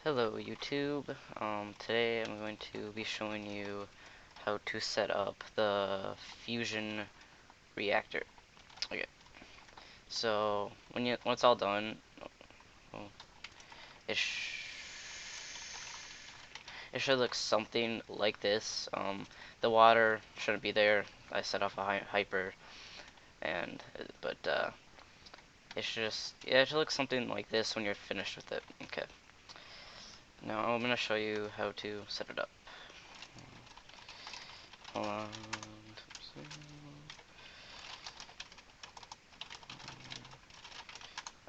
Hello YouTube. Today I'm going to be showing you how to set up the fusion reactor. Okay. So when it's all done, well, it it should look something like this. The water shouldn't be there. I set off a hyper, but it should look something like this when you're finished with it. Okay. Now I'm gonna show you how to set it up. Hold on.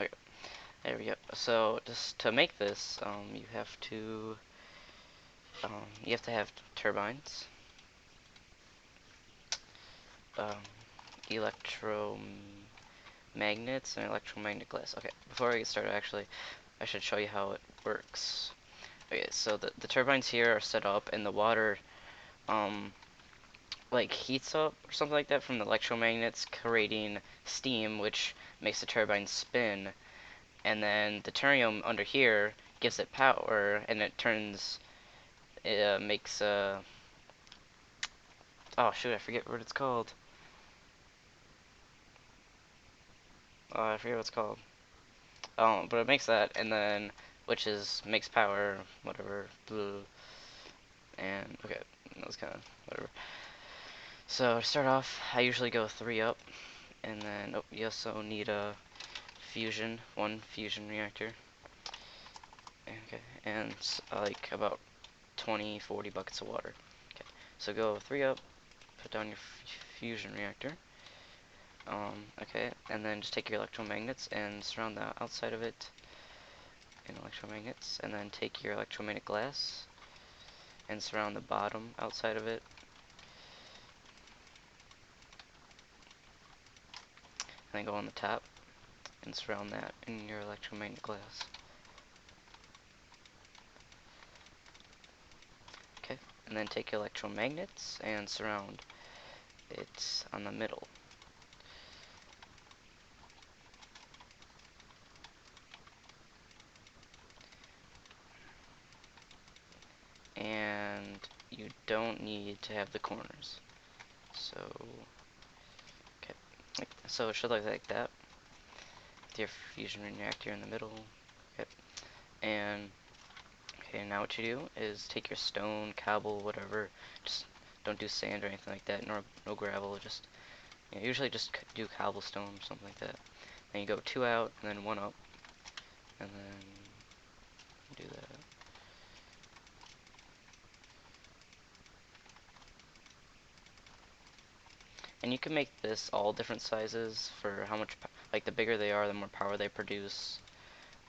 Okay, there we go. So just to make this, you have to have turbines, um, electromagnets, and electromagnet glass. Okay, before I get started, actually, I should show you how it works. Okay, so the turbines here are set up, and the water, um, like heats up or something like that from the electromagnets, creating steam, which makes the turbine spin. And then the deuterium under here gives it power, and it makes oh shoot, I forget what it's called. Oh, I forget what it's called. But it makes that, and then makes power, whatever. Blue. And okay, that was kind of whatever. So to start off, I usually go 3 up, and then you also need one fusion reactor. Okay, and like about 20-40 buckets of water. Okay, so go 3 up, put down your fusion reactor. Okay, and then just take your electromagnets and surround the outside of it in electromagnets, and then take your electromagnet glass and surround the bottom outside of it, and then go on the top and surround that in your electromagnet glass. Okay, and then take your electromagnets and surround it on the middle. And you don't need to have the corners. So, okay, so it should look like that. With your fusion reactor in the middle. Okay, and okay, now what you do is take your stone, cobble, whatever. Just don't do sand or anything like that, nor no gravel. Usually just do cobblestone or something like that. Then you go 2 out and then 1 up, and then do that. And you can make this all different sizes for how much, like the bigger they are, the more power they produce.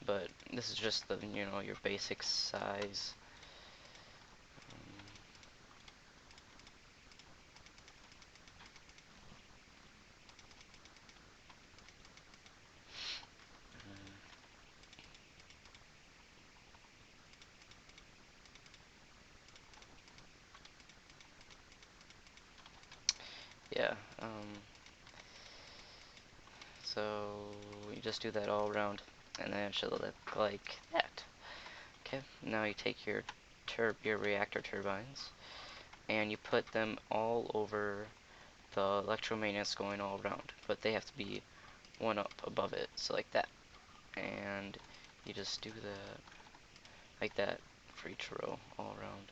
But this is just your basic size. Yeah, so you just do that all around, and then it should look like that. Okay, now you take your reactor turbines, and you put them all over the electromagnets going all around, but they have to be 1 up above it, so like that. And you just do that like that for each row all around.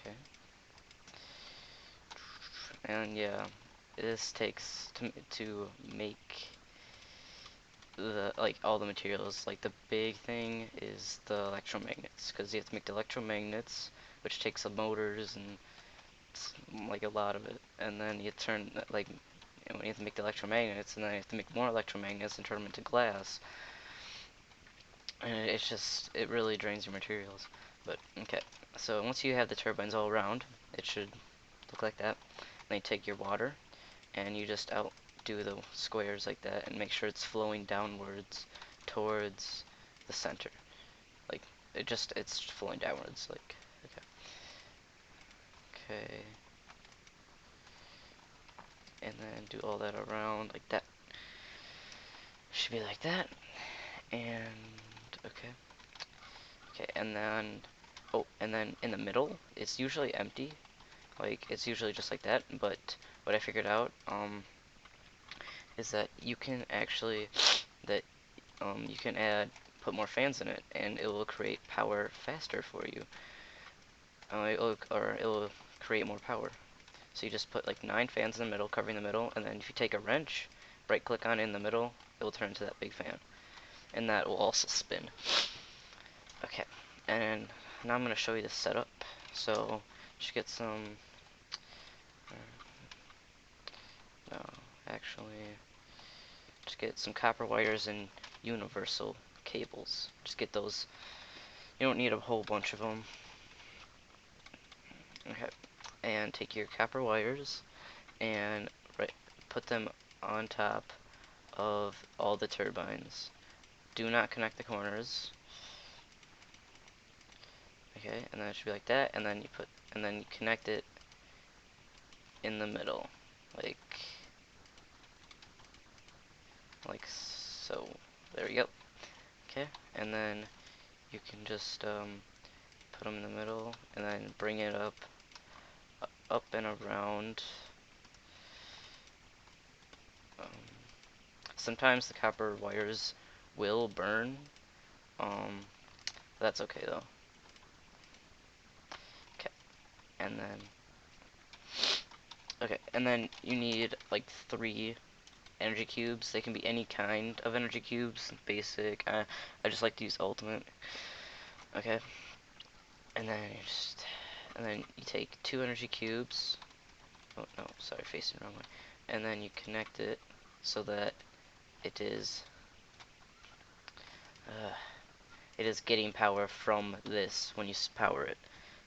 Okay. And yeah, this takes to make all the materials. Like the big thing is the electromagnets, because you have to make the electromagnets, which takes the motors and like a lot of it. And then you turn when you have to make the electromagnets, and then you have to make more electromagnets and turn them into glass. And it really drains your materials. But okay, so once you have the turbines all around, it should look like that. Then you take your water and you just outdo the squares like that and make sure it's flowing downwards towards the center. Like it's flowing downwards. Like okay, and then do all that around like that. should be like that. And okay. Okay, and then and then in the middle it's usually empty. Like it's usually just like that, but what I figured out is that you can actually you can put more fans in it, and it will create power faster for you. It will create more power. So you just put like 9 fans in the middle, covering the middle, and then if you take a wrench, right click on it in the middle, it will turn into that big fan. And that will also spin. Okay, and now I'm going to show you the setup. So, just get some, no, actually, just get some copper wires and universal cables. Just get those. You don't need a whole bunch of them. Okay, and take your copper wires and put them on top of all the turbines. Do not connect the corners. Okay, and then it should be like that, and then you connect it in the middle, like so. There we go. Okay, and then you can just put them in the middle, and then bring it up and around. Sometimes the copper wires will burn. That's okay though. Okay, and then you need like 3 energy cubes. They can be any kind of energy cubes. Basic. I just like to use ultimate. Okay, and then you take 2 energy cubes. Oh no, sorry, facing the wrong way. And then you connect it so that it is getting power from this when you power it.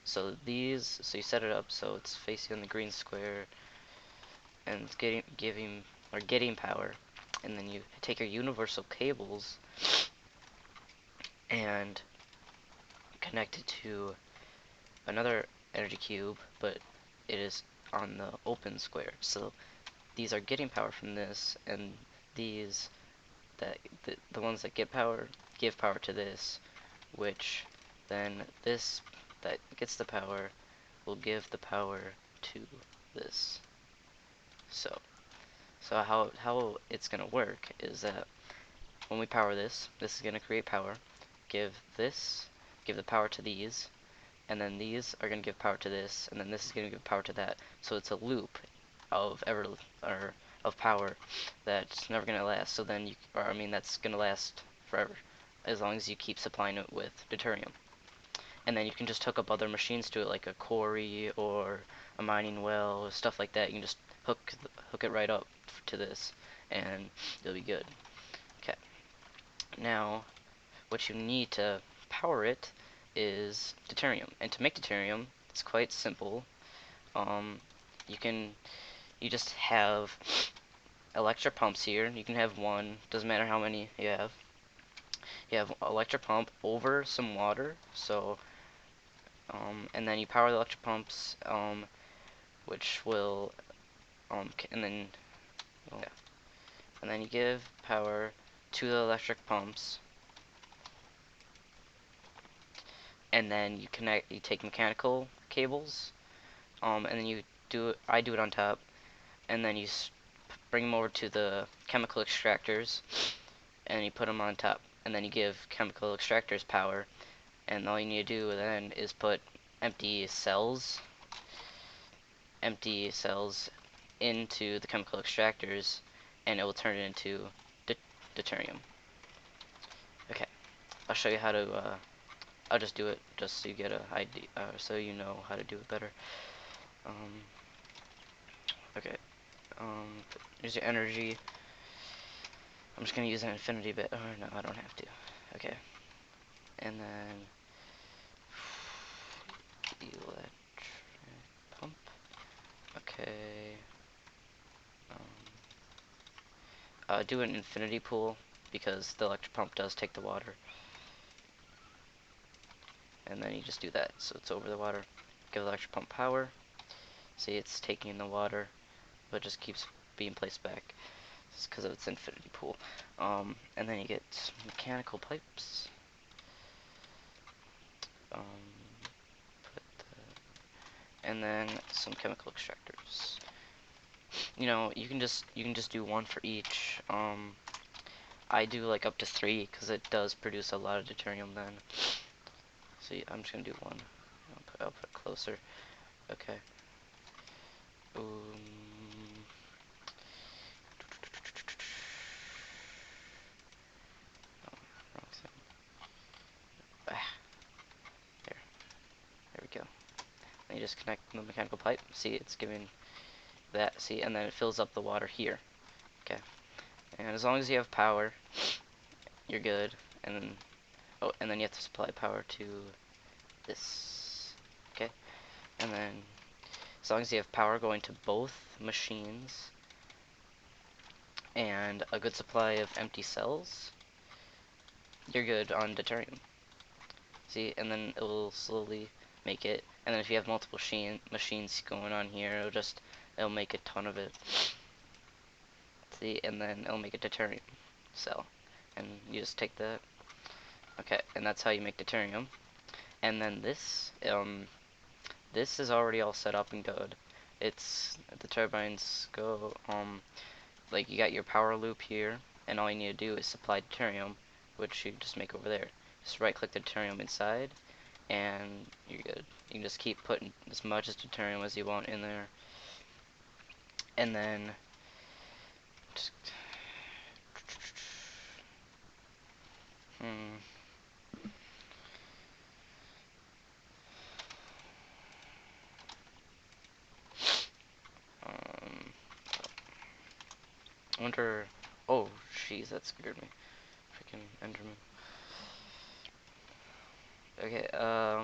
So you set it up so it's facing on the green square, and it's getting power. And then you take your universal cables and connect it to another energy cube, but it is on the open square. So these are getting power from this, and these the ones that give power to this, which then this that gets the power will give the power to this. So how it's gonna work is that when we power this is gonna create power, give the power to these, and then these are gonna give power to this, and then this is gonna give power to that. So it's a loop of power that's never gonna last. So then that's gonna last forever, as long as you keep supplying it with deuterium. And then you can just hook up other machines to it, like a quarry or a mining well, stuff like that. You can just hook it right up to this, and it'll be good. Okay. Now, what you need to power it is deuterium, and to make deuterium, it's quite simple. You just have electric pumps here. You can have one, doesn't matter how many you have. You have electric pump over some water, so and then you power the electric pumps, which will and then yeah. And then you give power to the electric pumps, and then you take mechanical cables, and then I do it on top, and then you bring them over to the chemical extractors, and you put them on top, and then you give chemical extractors power, and all you need to do then is put empty cells into the chemical extractors, and it will turn it into deuterium. Okay, I'll show you how to I'll just do it just so you get a idea, so you know how to do it better. Okay, here's your energy. I'm just gonna use an infinity bit. Oh no, I don't have to. Okay, and then electric pump. Okay. Do an infinity pool because the electric pump does take the water. And then you just do that so it's over the water. Give the electric pump power. See, it's taking the water, but it just keeps being placed back. because of its infinity pool. And then you get mechanical pipes. Um, and then some chemical extractors. You know, you can just do one for each. I do like up to 3 because it does produce a lot of deuterium then. So I'm just gonna do one. I'll put it closer. Okay. Oh, wrong thing. There we go. And you just connect the mechanical pipe. See, it's giving that. See, and then it fills up the water here. Okay. And as long as you have power, you're good. And then, oh, and then you have to supply power to this. Okay. And then, as long as you have power going to both machines and a good supply of empty cells, you're good on deuterium. See, and then it will slowly make it. And then if you have multiple machines going on here, it'll make a ton of it. See, and then it'll make a deuterium cell. And you just take that. Okay, and that's how you make deuterium. And then this is already all set up and good. It's, the turbines go, like you got your power loop here, and all you need to do is supply deuterium, which you just make over there. Just right click the deuterium inside, and you're good. You can just keep putting as much as deuterium as you want in there. And then just I wonder. Oh, jeez, that scared me. Freaking Enderman. Okay, I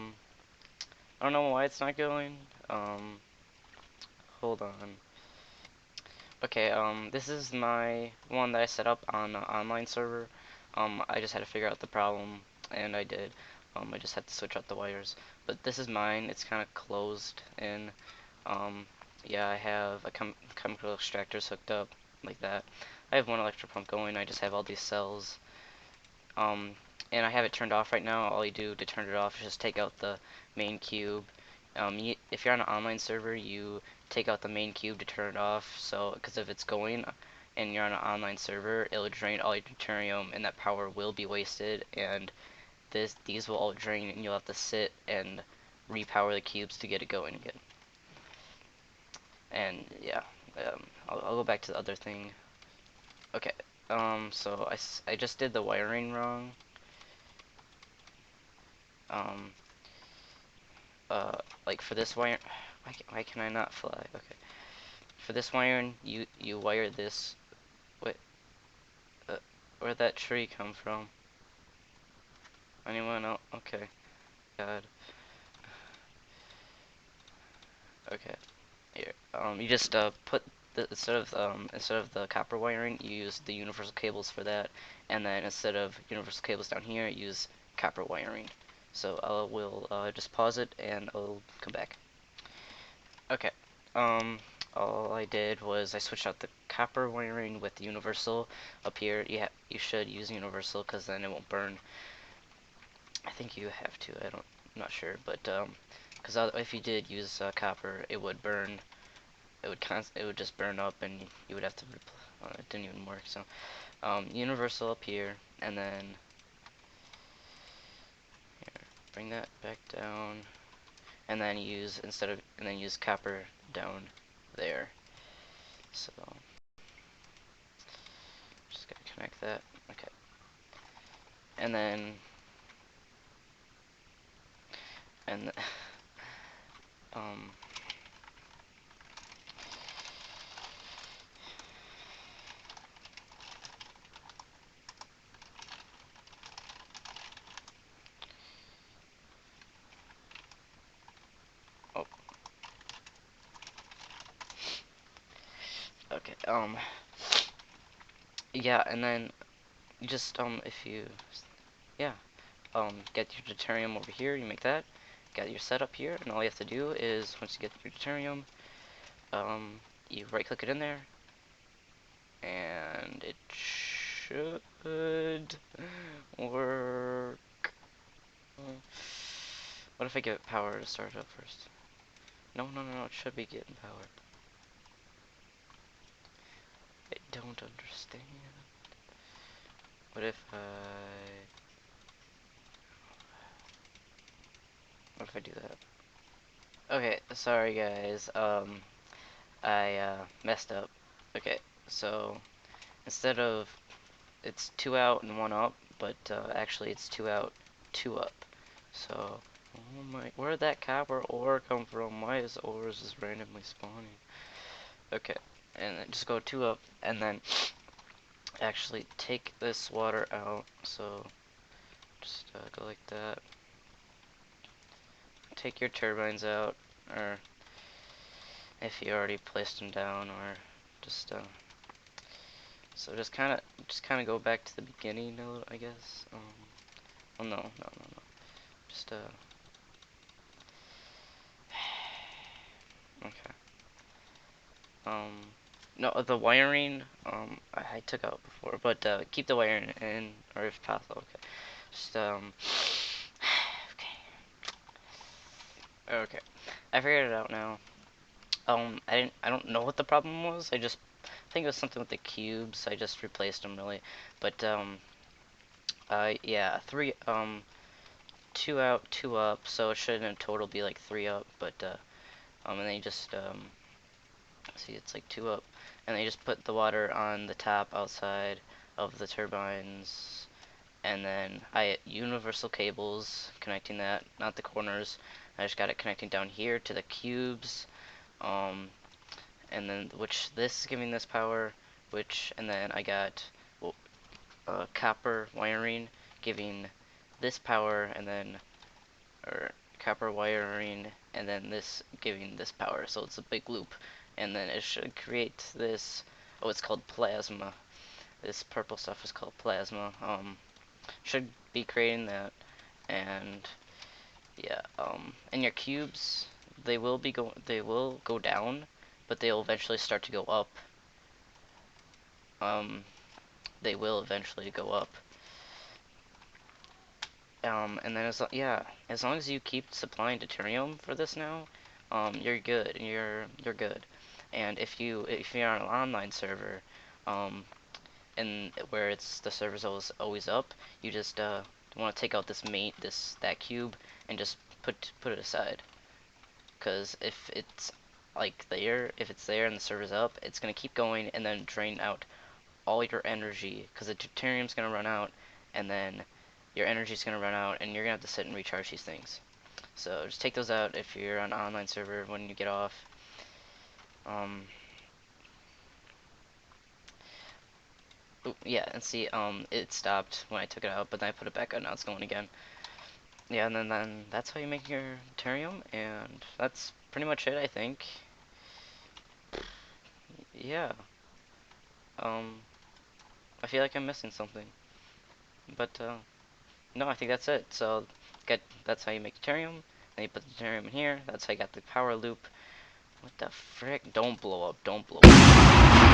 don't know why it's not going. Hold on. Okay, this is my one that I set up on an online server. I just had to figure out the problem, and I did. I just had to switch out the wires. But this is mine. It's kind of closed in. Yeah, I have a chemical extractors hooked up like that. I have one electric pump going. I just have all these cells. And I have it turned off right now. All you do to turn it off is just take out the main cube. If you're on an online server, you take out the main cube to turn it off. So, because if it's going and you're on an online server, it'll drain all your deuterium, and that power will be wasted. And these will all drain, and you'll have to sit and repower the cubes to get it going again. And yeah, I'll go back to the other thing. Okay. So I just did the wiring wrong. Um, like for this wire, why can I not fly? Okay. For this wiring, you wire this. Wait, where'd that tree come from? Anyone else? Okay. God. Okay. Here. You just put instead of the copper wiring, you use the universal cables for that, and then instead of universal cables down here, use copper wiring. So we'll just pause it, and I'll come back. Okay. All I did was I switched out the copper wiring with the universal up here. You should use universal because then it won't burn. I think you have to. I'm not sure, but because if you did use copper, it would burn. It would just burn up, and you would have to. It didn't even work. So universal up here, and then here, bring that back down, and then use use copper down there. So just gotta connect that. Okay. And then and um oh, okay. Yeah, and then you just if you yeah, get your deuterium over here, you make that, got your setup here, and all you have to do is once you get your deuterium, you right click it in there, and it should work. What if I give it power to start it up first? No, it should be getting power. I don't understand. What if I do that? Okay, sorry guys. I messed up. Okay, so instead of it's 2 out and 1 up, but actually it's 2 out, 2 up. So, oh my, where'd that copper ore come from? Why is ores just randomly spawning? Okay, and then just go 2 up, and then actually take this water out. So, just go like that. Take your turbines out, or if you already placed them down, or just so just kind of go back to the beginning a little, I guess. Oh no. Just okay. No, the wiring I took out before, but keep the wiring in, or if possible. Okay. Just okay. I figured it out now. I don't know what the problem was. I think it was something with the cubes. I just replaced them really, but yeah, 2 out, 2 up, so it should in total be like 3 up, but and then you just see it's like 2 up, and then you just put the water on the top outside of the turbines, and then I universal cables connecting that, not the corners. I just got it connecting down here to the cubes, and then which this is giving this power, and then I got well, copper wiring giving this power, and then or copper wiring, and then this giving this power, so it's a big loop, and then it should create this, oh, it's called plasma. This purple stuff is called plasma. Should be creating that, and yeah, and your cubes, they will go down, but they'll eventually start to go up. They will eventually go up. And then as long as you keep supplying deuterium for this now, you're good. You're good. And if you're on an online server, and where the server's always up, you just want to take out that cube and just put it aside. Because if it's if it's there and the server's up, it's gonna keep going and then drain out all your energy, because the deuterium's gonna run out, and then your energy's gonna run out, and you're gonna have to sit and recharge these things. So just take those out if you're on an online server when you get off. Yeah, and see, it stopped when I took it out, but then I put it back on. Now it's going again. Yeah, and then that's how you make your deuterium, and that's pretty much it, I think. Yeah. I feel like I'm missing something, but no, I think that's it. So that's how you make deuterium. Then you put the deuterium in here. That's how you got the power loop. What the frick? Don't blow up. Don't blow up.